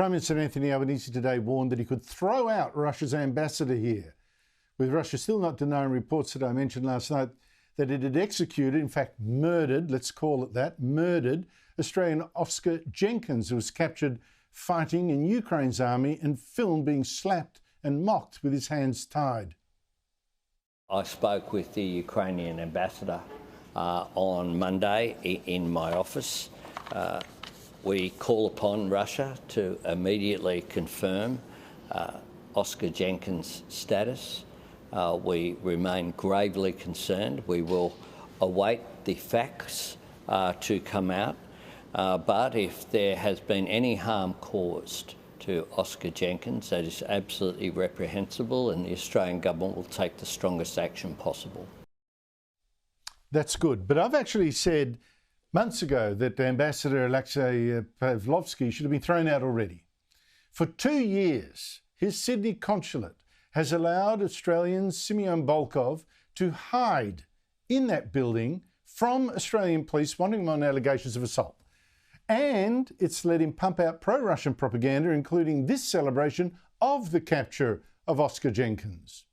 Prime Minister Anthony Albanese today warned that he could throw out Russia's ambassador here, with Russia still not denying reports that I mentioned last night that it had executed, in fact murdered, let's call it that, murdered Australian Oscar Jenkins, who was captured fighting in Ukraine's army and filmed being slapped and mocked with his hands tied. I spoke with the Ukrainian ambassador on Monday in my office. We call upon Russia to immediately confirm Oscar Jenkins' status. We remain gravely concerned. We will await the facts to come out. But if there has been any harm caused to Oscar Jenkins, that is absolutely reprehensible, and the Australian government will take the strongest action possible. That's good. But I've actually said months ago that Ambassador Alexei Pavlovsky should have been thrown out already. For 2 years, his Sydney consulate has allowed Australian Simeon Volkov to hide in that building from Australian police wanting him on allegations of assault. And it's let him pump out pro-Russian propaganda, including this celebration of the capture of Oscar Jenkins.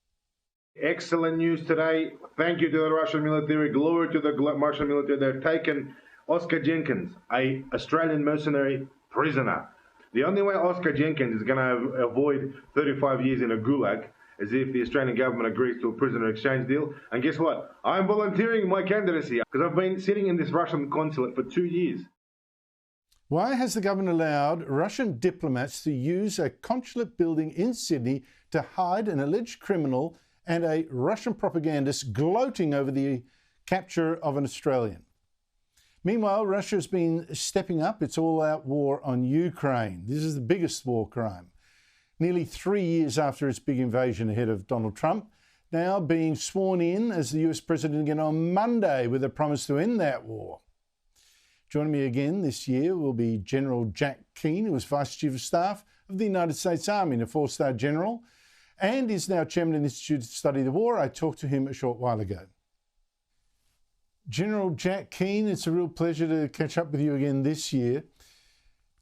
Excellent news today. Thank you to the Russian military. Glory to the Russian military. They've taken Oscar Jenkins, an Australian mercenary prisoner. The only way Oscar Jenkins is going to avoid 35 years in a gulag is if the Australian government agrees to a prisoner exchange deal. And guess what? I'm volunteering my candidacy because I've been sitting in this Russian consulate for 2 years. Why has the government allowed Russian diplomats to use a consulate building in Sydney to hide an alleged criminal and a Russian propagandist gloating over the capture of an Australian? Meanwhile, Russia has been stepping up its all-out war on Ukraine. This is the biggest war crime. Nearly 3 years after its big invasion ahead of Donald Trump, now being sworn in as the US president again on Monday with a promise to end that war. Joining me again this year will be General Jack Keane, who was Vice Chief of Staff of the United States Army and a 4-star general, and is now Chairman of the Institute to Study the War. I talked to him a short while ago. General Jack Keane, it's a real pleasure to catch up with you again this year.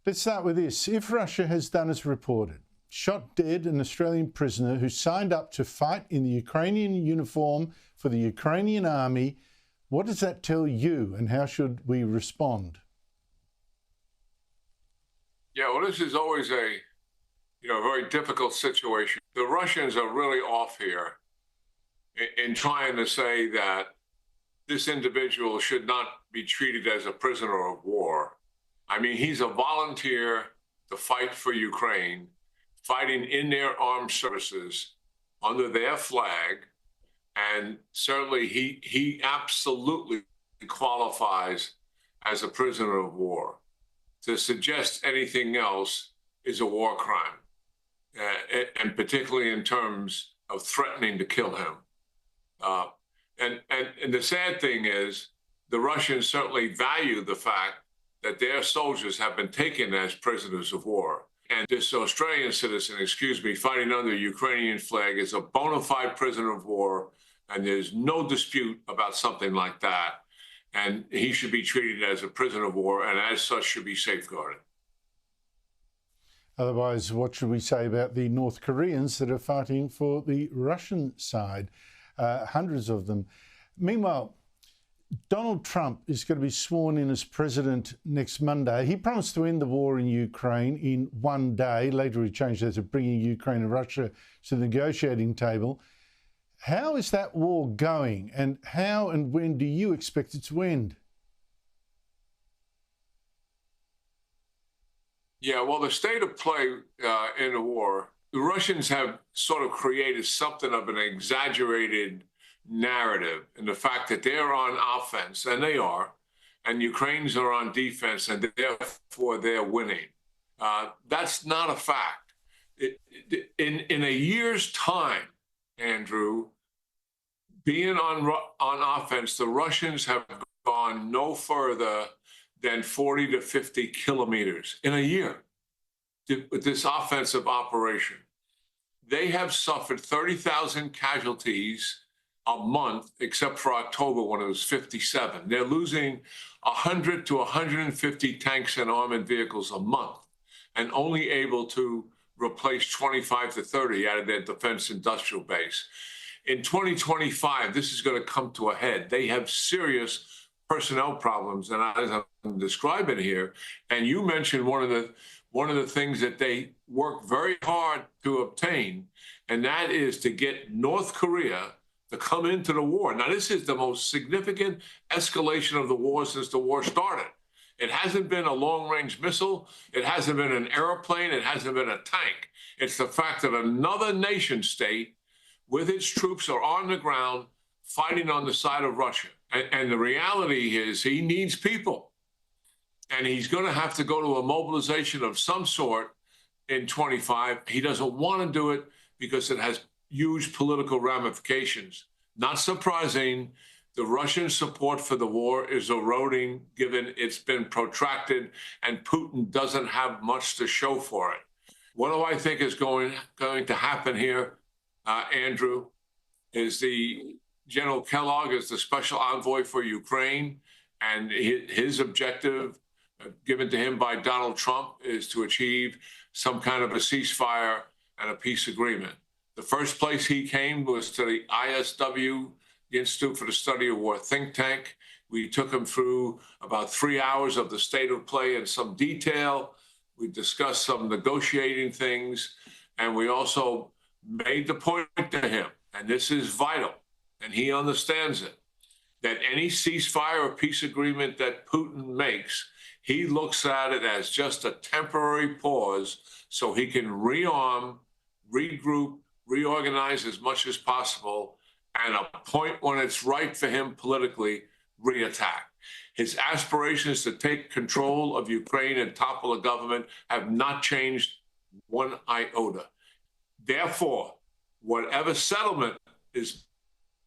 Let's start with this. If Russia has done as reported, shot dead an Australian prisoner who signed up to fight in the Ukrainian uniform for the Ukrainian army, what does that tell you, and how should we respond? Yeah, well, this is always a very difficult situation. The Russians are really off here in trying to say that this individual should not be treated as a prisoner of war. I mean, he's a volunteer to fight for Ukraine, fighting in their armed services under their flag. And certainly he absolutely qualifies as a prisoner of war. To suggest anything else is a war crime, and particularly in terms of threatening to kill him. And the sad thing is, the Russians certainly value the fact that their soldiers have been taken as prisoners of war. And this Australian citizen, fighting under the Ukrainian flag is a bona fide prisoner of war, and there's no dispute about something like that. And he should be treated as a prisoner of war, and as such should be safeguarded. Otherwise, what should we say about the North Koreans that are fighting for the Russian side? Hundreds of them. Meanwhile, Donald Trump is going to be sworn in as president next Monday. He promised to end the war in Ukraine in 1 day. Later he changed that to bringing Ukraine and Russia to the negotiating table. How is that war going, and how and when do you expect it to end? Yeah, well, the state of play in the war, the Russians have sort of created something of an exaggerated narrative in the fact that they're on offense, and they are, and Ukrainians are on defense, and therefore they're winning. That's not a fact. In a year's time, Andrew, being on offense, the Russians have gone no further than 40 to 50 kilometers in a year with this offensive operation. They have suffered 30,000 casualties a month, except for October when it was 57. They're losing 100 to 150 tanks and armored vehicles a month. and only able to replace 25 to 30 out of their defense industrial base. In 2025, this is going to come to a head. They have serious personnel problems, and as I'm describing here, and you mentioned one of the things that they work very hard to obtain, and that is to get North Korea to come into the war. Now, this is the most significant escalation of the war since the war started. It hasn't been a long-range missile. It hasn't been an airplane. It hasn't been a tank. It's the fact that another nation state with its troops are on the ground fighting on the side of Russia. And the reality is he needs people. And he's going to have to go to a mobilization of some sort in 25. He doesn't want to do it because it has huge political ramifications. Not surprising, the Russian support for the war is eroding given it's been protracted and Putin doesn't have much to show for it. What do I think is going to happen here, Andrew, is the General Kellogg is the special envoy for Ukraine, and his objective given to him by Donald Trump is to achieve some kind of a ceasefire and a peace agreement. The first place he came was to the ISW, the Institute for the Study of War think tank. We took him through about 3 hours of the state of play in some detail. We discussed some negotiating things, and we also made the point to him, and this is vital, and he understands it, that any ceasefire or peace agreement that Putin makes, he looks at it as just a temporary pause so he can rearm, regroup, reorganize as much as possible, and a point when it's right for him politically, reattack. His aspirations to take control of Ukraine and topple a government have not changed one iota. Therefore, whatever settlement is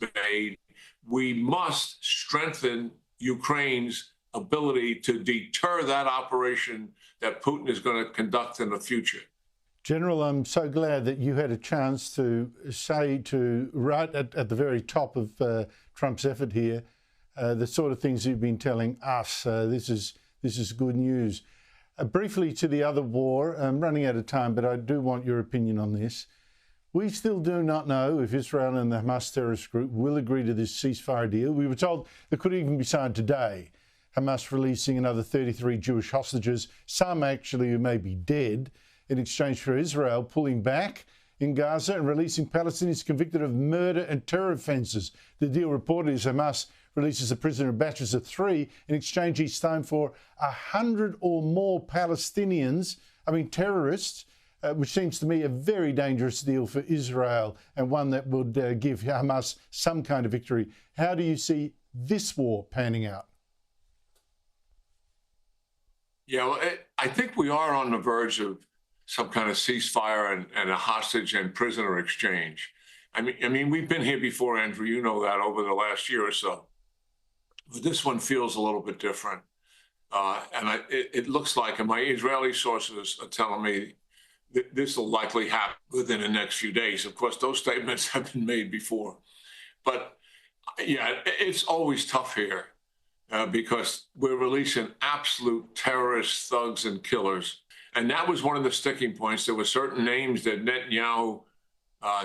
made, we must strengthen Ukraine's ability to deter that operation that Putin is going to conduct in the future. General, I'm so glad that you had a chance to say right at the very top of Trump's effort here, the sort of things you've been telling us. This is good news. Briefly to the other war, I'm running out of time, but I do want your opinion on this. We still do not know if Israel and the Hamas terrorist group will agree to this ceasefire deal. We were told it could even be signed today. Hamas releasing another 33 Jewish hostages, some actually who may be dead, in exchange for Israel pulling back in Gaza and releasing Palestinians convicted of murder and terror offences. The deal reported is Hamas releases a prisoner in batches of 3 in exchange each time for 100 or more Palestinians, terrorists, which seems to me a very dangerous deal for Israel and one that would give Hamas some kind of victory. How do you see this war panning out? Yeah, well, I think we are on the verge of some kind of ceasefire and a hostage and prisoner exchange. I mean, we've been here before, Andrew. You know that over the last year or so. But this one feels a little bit different, and it looks like, and my Israeli sources are telling me that this will likely happen within the next few days. Of course, those statements have been made before, but yeah, it's always tough here. Because we're releasing absolute terrorists, thugs, and killers. And that was one of the sticking points. There were certain names that Netanyahu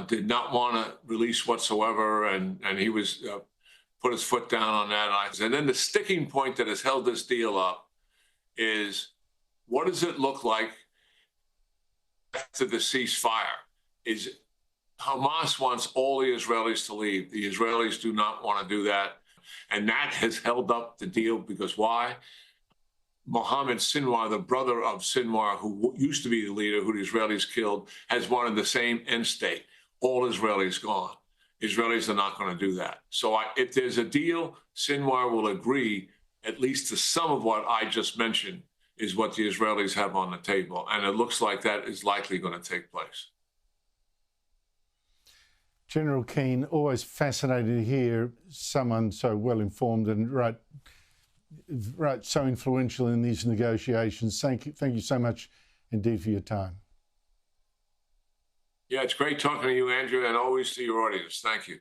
did not want to release whatsoever, and he was put his foot down on that. And then the sticking point that has held this deal up is, what does it look like after the ceasefire? Is Hamas wants all the Israelis to leave. The Israelis do not want to do that. And that has held up the deal because why? Mohammed Sinwar, the brother of Sinwar, who used to be the leader who the Israelis killed, has wanted the same end state. All Israelis gone. Israelis are not going to do that. So if there's a deal, Sinwar will agree at least to some of what I just mentioned is what the Israelis have on the table. And it looks like that is likely going to take place. General Keane, always fascinating to hear someone so well informed and so influential in these negotiations. Thank you so much indeed for your time. Yeah, it's great talking to you, Andrew, and always to your audience. Thank you.